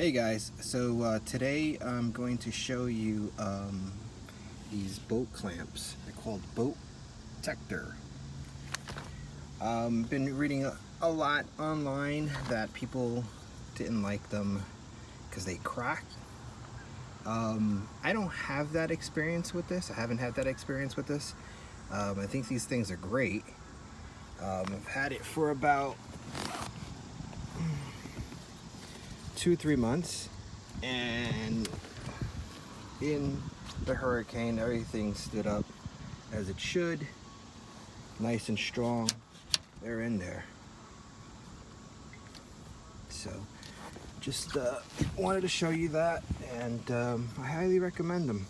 Hey guys, so today I'm going to show you these boat clamps. They're called Boat Protector. Been reading a lot online that people didn't like them because they crack. I don't have that experience with this. I haven't had that experience with this. I think these things are great. I've had it for about 2-3 months, and in the hurricane everything stood up as it should, nice and strong. They're in there, so just wanted to show you that, and I highly recommend them.